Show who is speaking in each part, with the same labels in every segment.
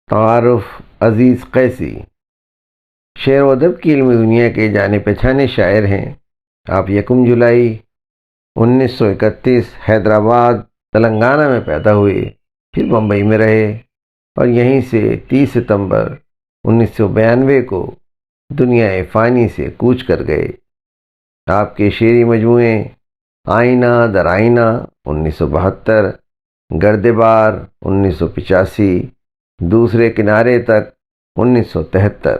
Speaker 1: تعارف عزیز قیسی شعر و ادب کی علمی دنیا کے جانے پہچانے شاعر ہیں۔ آپ 1 جولائی 1931 حیدرآباد تلنگانہ میں پیدا ہوئے، پھر بمبئی میں رہے اور یہیں سے 30 ستمبر 1992 کو دنیا فانی سے کوچ کر گئے۔ آپ کے شعری مجموعے آئینہ در آئینہ 1972، گردبار 1985، دوسرے کنارے تک 1973۔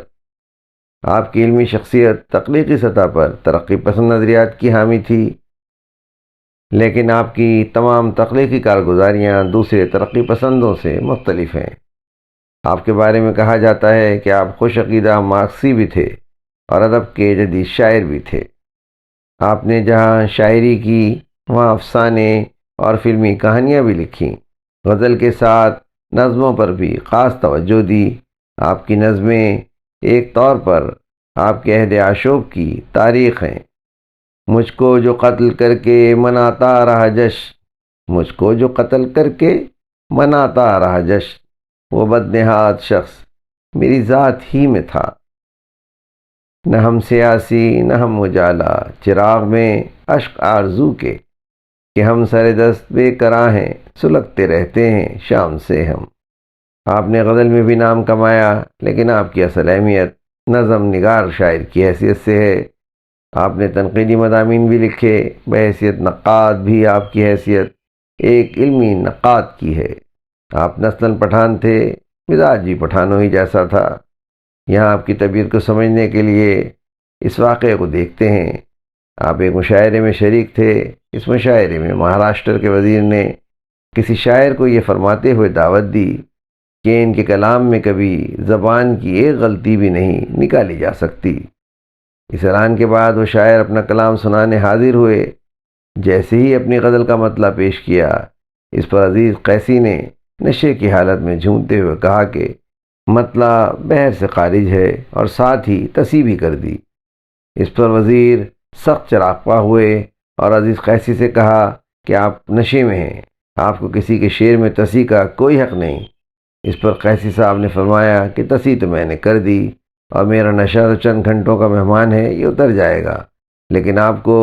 Speaker 1: آپ کی علمی شخصیت تخلیقی سطح پر ترقی پسند نظریات کی حامی تھی، لیکن آپ کی تمام تخلیقی کارگزاریاں دوسرے ترقی پسندوں سے مختلف ہیں۔ آپ کے بارے میں کہا جاتا ہے کہ آپ خوش عقیدہ مارکسی بھی تھے اور ادب کے جدید شاعر بھی تھے۔ آپ نے جہاں شاعری کی وہاں افسانے اور فلمی کہانیاں بھی لکھیں۔ غزل کے ساتھ نظموں پر بھی خاص توجہ دی۔ آپ کی نظمیں ایک طور پر آپ کے عہد آشوب کی تاریخ ہیں۔ مجھ کو جو قتل کر کے مناتا رہا جشن، مجھ کو جو قتل کر کے مناتا رہا جشن، وہ بدنہاد شخص میری ذات ہی میں تھا۔ نہ ہم سیاسی نہ ہم اجالا، چراغ میں اشک آرزو کے، کہ ہم سر دست بے قرار ہیں، سلگتے رہتے ہیں شام سے ہم۔ آپ نے غزل میں بھی نام کمایا، لیکن آپ کی اصل اہمیت نظم نگار شاعر کی حیثیت سے ہے۔ آپ نے تنقیدی مضامین بھی لکھے، بحیثیت نقاد بھی آپ کی حیثیت ایک علمی نقاد کی ہے۔ آپ نسلاً پٹھان تھے، مزاج بھی پٹھانوں ہی جیسا تھا۔ یہاں آپ کی طبیعت کو سمجھنے کے لیے اس واقعے کو دیکھتے ہیں۔ آپ ایک مشاعرے میں شریک تھے۔ اس مشاعرے میں مہاراشٹر کے وزیر نے کسی شاعر کو یہ فرماتے ہوئے دعوت دی کہ ان کے کلام میں کبھی زبان کی ایک غلطی بھی نہیں نکالی جا سکتی۔ اس اعلان کے بعد وہ شاعر اپنا کلام سنانے حاضر ہوئے۔ جیسے ہی اپنی غزل کا مطلع پیش کیا، اس پر عزیز قیسی نے نشے کی حالت میں جھومتے ہوئے کہا کہ مطلع بحر سے خارج ہے، اور ساتھ ہی تصحیح بھی کر دی۔ اس پر وزیر سخت چراغاں ہوئے اور عزیز قیسی سے کہا کہ آپ نشے میں ہیں، آپ کو کسی کے شعر میں تصحیح کا کوئی حق نہیں۔ اس پر قیسی صاحب نے فرمایا کہ تصحیح تو میں نے کر دی، اور میرا نشہ تو چند گھنٹوں کا مہمان ہے، یہ اتر جائے گا، لیکن آپ کو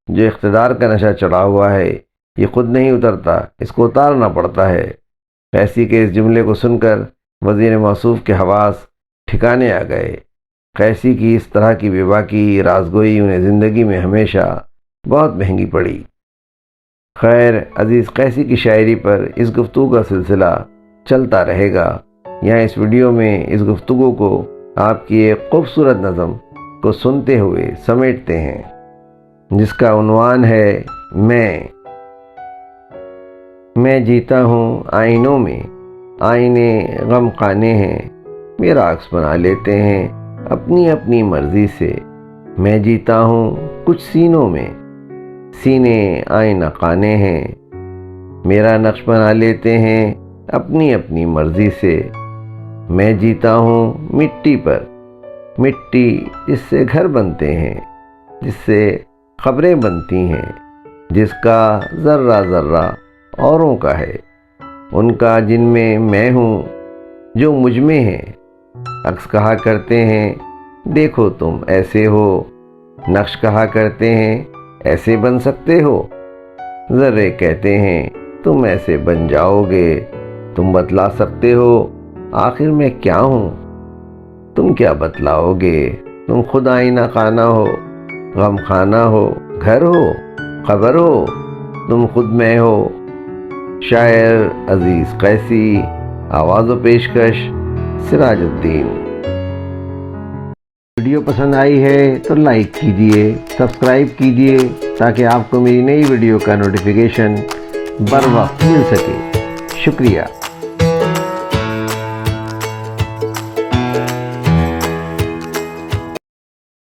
Speaker 1: جو اقتدار کا نشہ چڑھا ہوا ہے یہ خود نہیں اترتا، اس کو اتارنا پڑتا ہے۔ قیسی کے اس جملے کو سن کر وزیر موصوف کے حواس ٹھکانے آ گئے۔ قیسی کی اس طرح کی بے باکی رازگوئی انہیں زندگی میں ہمیشہ بہت مہنگی پڑی۔ خیر، عزیز قیسی کی شاعری پر اس گفتگو کا سلسلہ چلتا رہے گا۔ یہاں اس ویڈیو میں اس گفتگو کو آپ کی ایک خوبصورت نظم کو سنتے ہوئے سمیٹتے ہیں، جس کا عنوان ہے میں جیتا ہوں آئینوں میں، آئینے غم خانے ہیں، میرا عکس بنا لیتے ہیں اپنی اپنی مرضی سے۔ میں جیتا ہوں کچھ سینوں میں، سینے آئینہ خانے ہیں، میرا نقش بنا لیتے ہیں اپنی اپنی مرضی سے۔ میں جیتا ہوں مٹی پر، مٹی جس سے گھر بنتے ہیں، جس سے خبریں بنتی ہیں، جس کا ذرہ ذرہ اوروں کا ہے، ان کا جن میں ہوں جو مجھ میں ہے۔ عکس کہا کرتے ہیں دیکھو تم ایسے ہو، نقش کہا کرتے ہیں ایسے بن سکتے ہو، ذرے کہتے ہیں تم ایسے بن جاؤ گے، تم بتلا سکتے ہو آخر میں کیا ہوں، تم کیا بتلاؤ گے، تم خود آئینہ خانہ ہو، غم خانہ ہو، گھر ہو، خبر ہو، تم خود میں ہو۔ شاعر عزیز قیسی، آواز و پیشکش سراج الدین۔ ویڈیو پسند آئی ہے تو لائک کیجئے، سبسکرائب کیجئے تاکہ آپ کو میری نئی ویڈیو کا نوٹیفیکیشن بر وقت مل سکے۔ شکریہ۔